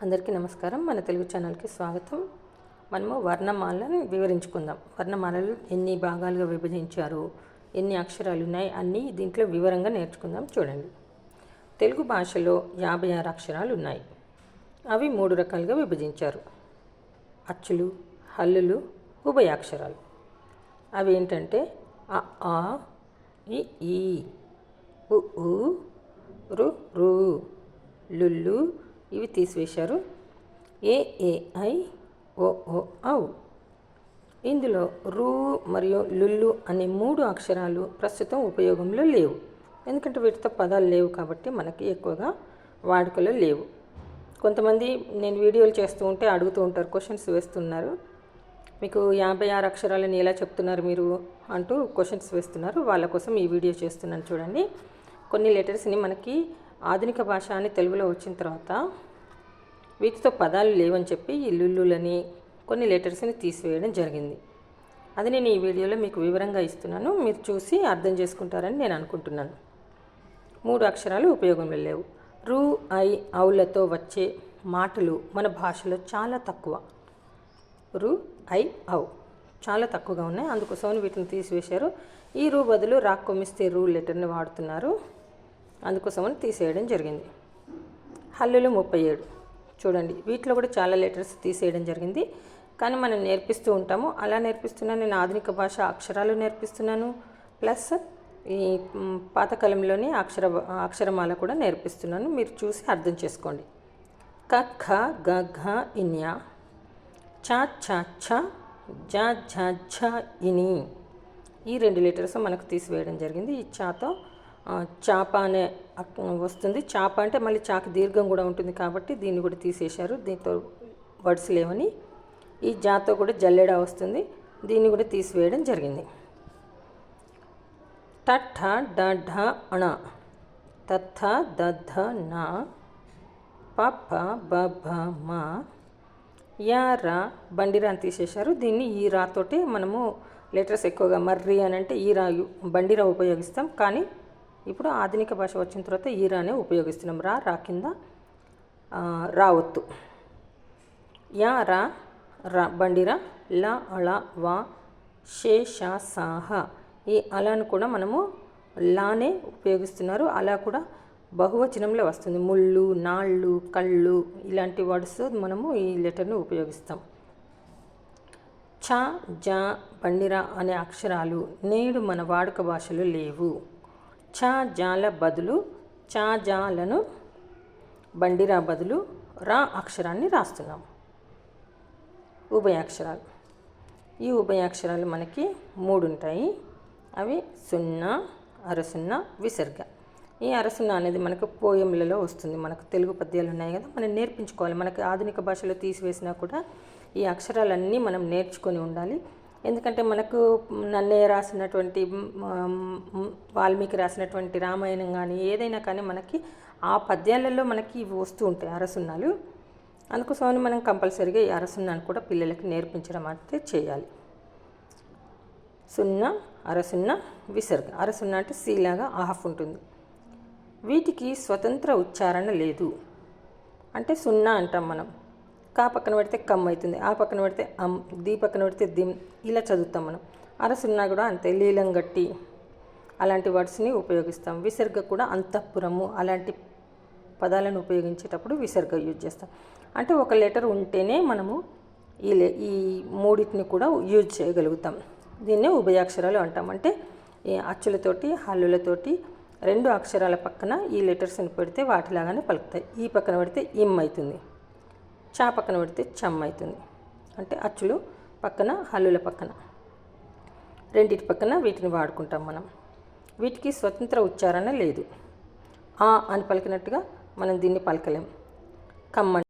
అందరికీ నమస్కారం. మన తెలుగు ఛానల్కి స్వాగతం. మనము వర్ణమాలను వివరించుకుందాం. వర్ణమాలలు ఎన్ని భాగాలుగా విభజించారు, ఎన్ని అక్షరాలు ఉన్నాయి అన్నీ దీంట్లో వివరంగా నేర్చుకుందాం. చూడండి, తెలుగు భాషలో 56 అక్షరాలు ఉన్నాయి. అవి 3 రకాలుగా విభజించారు: అచ్చులు, హల్లులు, ఉభయాక్షరాలు. అవి ఏంటంటే అ, ఆ, ఇ, ఈ, ఉ, ఊ, రు, రు, లుల్లు. ఇవి తీసివేశారు. ఏ, ఏ, ఐ, ఓ, ఓ, ఔ. ఇందులో రు మరియు లుల్లు అనే 3 అక్షరాలు ప్రస్తుతం ఉపయోగంలో లేవు. ఎందుకంటే వీటితో పదాలు లేవు కాబట్టి మనకి ఎక్కువగా వాడుకలో లేవు. కొంతమంది నేను వీడియోలు చేస్తూ ఉంటే అడుగుతూ ఉంటారు, క్వశ్చన్స్ వేస్తున్నారు. మీకు 56 అక్షరాలని ఎలా చెప్తున్నారు మీరు అంటూ క్వశ్చన్స్ వేస్తున్నారు. వాళ్ళ కోసం ఈ వీడియో చేస్తున్నాను. చూడండి, కొన్ని లెటర్స్ని మనకి ఆధునిక భాష అని తెలుగులో వచ్చిన తర్వాత వీటితో పదాలు లేవని చెప్పి ఈ లుల్లులని కొన్ని లెటర్స్ని తీసివేయడం జరిగింది. అది నేను ఈ వీడియోలో మీకు వివరంగా ఇస్తున్నాను. మీరు చూసి అర్థం చేసుకుంటారని నేను అనుకుంటున్నాను. 3 అక్షరాలు ఉపయోగంలో లేవు. రు, ఐ, ఔలతో వచ్చే మాటలు మన భాషలో చాలా తక్కువ. రు, ఐ, ఔ చాలా తక్కువగా ఉన్నాయి. అందుకోసం వీటిని తీసివేశారు. ఈ రు బదులు రా కొమ్మిస్తే రు లెటర్ని వాడుతున్నారు. అందుకోసమని తీసేయడం జరిగింది. హల్లులు 37. చూడండి, వీటిలో కూడా చాలా లెటర్స్ తీసేయడం జరిగింది. కానీ మనం నేర్పిస్తూ ఉంటాము. అలా నేర్పిస్తున్నాను. నేను ఆధునిక భాష అక్షరాలు నేర్పిస్తున్నాను, ప్లస్ ఈ పాతకాలంలోని అక్షరమాల కూడా నేర్పిస్తున్నాను. మీరు చూసి అర్థం చేసుకోండి. క, ఖ, గ, ఘ, ఇన్యా, చ, ఛ, ఛ, జ, ఝ, ఝ, ఇని. ఈ 2 లెటర్స్ మనకు తీసివేయడం జరిగింది. ఈ చాతో చాప అనే వస్తుంది. చాప అంటే మళ్ళీ చాకి దీర్ఘం కూడా ఉంటుంది కాబట్టి దీన్ని కూడా తీసేశారు. దీంతో వర్డ్స్ లేవని. ఈ జాతో కూడా జల్లెడ వస్తుంది. దీన్ని కూడా తీసివేయడం జరిగింది. టఠ, డ, ఢ, అణ, తథ, దధ, న, పప, బ, భ, మ, యా, రా, బండిరా అని తీసేశారు. దీన్ని ఈ రాతోటి మనము లెటర్స్ ఎక్కువగా మర్రి అని అంటే ఈ రా బండిరా ఉపయోగిస్తాం. కానీ ఇప్పుడు ఆధునిక భాష వచ్చిన తర్వాత ఈ రానే ఉపయోగిస్తున్నాం. రా కింద రావత్తు. యా, రా, రా, బండిరా, ల, అళ, వా, షే, షా, సాహ. ఈ అలాను కూడా మనము లానే ఉపయోగిస్తున్నారు. అలా కూడా బహువచనంలో వస్తుంది. ముళ్ళు, నాళ్ళు, కళ్ళు ఇలాంటి వర్డ్స్ మనము ఈ లెటర్ను ఉపయోగిస్తాం. ఛ, జ, బండిరా అనే అక్షరాలు నేడు మన వాడుక భాషలో లేవు. ఛ, జాల బదులు చ, జాలను బండిరా బదులు రా అక్షరాన్ని రాస్తున్నాం. ఉభయాక్షరాలు. ఈ ఉభయాక్షరాలు మనకి 3 ఉంటాయి. అవి సున్నా, అరసున్నా, విసర్గ. ఈ అరసున్నా అనేది మనకు పోయంలలో వస్తుంది. మనకు తెలుగు పద్యాలు ఉన్నాయి కదా, మనం నేర్పించుకోవాలి. మనకి ఆధునిక భాషలో తీసివేసినా కూడా ఈ అక్షరాలన్నీ మనం నేర్చుకొని ఉండాలి. ఎందుకంటే మనకు నన్నయ్య రాసినటువంటి, వాల్మీకి రాసినటువంటి రామాయణం కానీ ఏదైనా కానీ మనకి ఆ పద్యాలలో మనకి ఇవి వస్తూ ఉంటాయి అరసున్నాలు. అందుకోసమని మనం కంపల్సరీగా ఈ అరసున్నాను కూడా పిల్లలకి నేర్పించడం అంటే చేయాలి. సున్నా, అరసున్నా, విసర్గ. అరసున్నా అంటే సీలాగా ఆఫ్ ఉంటుంది. వీటికి స్వతంత్ర ఉచ్చారణ లేదు. అంటే సున్నా అంటాం మనం. కా పక్కన పెడితే కమ్ అవుతుంది, ఆ పక్కన పెడితే అమ్, దీ పక్కన పెడితే దిమ్, ఇలా చదువుతాం మనం. అరసున్నా కూడా అంతే. లీలం గట్టి అలాంటి వర్డ్స్ని ఉపయోగిస్తాం. విసర్గ కూడా అంతఃపురము అలాంటి పదాలను ఉపయోగించేటప్పుడు విసర్గ యూజ్ చేస్తాం. అంటే ఒక లెటర్ ఉంటేనే మనము ఈ 3టిని కూడా యూజ్ చేయగలుగుతాం. దీన్నే ఉభయాక్షరాలు అంటాం. అంటే ఈ అచ్చులతోటి, హల్లులతోటి 2 అక్షరాల పక్కన ఈ లెటర్స్ని పెడితే వాటిలాగానే పలుకుతాయి. ఈ పక్కన పెడితే ఇమ్ అవుతుంది, చా పక్కన పెడితే చమ్ అవుతుంది. అంటే అచ్చులు పక్కన, హల్లుల పక్కన, రెండింటి పక్కన వీటిని వాడుకుంటాం మనం. వీటికి స్వతంత్ర ఉచ్చారణ లేదు. ఆ అని పలికినట్టుగా మనం దీన్ని పలకలేం. కమ్మ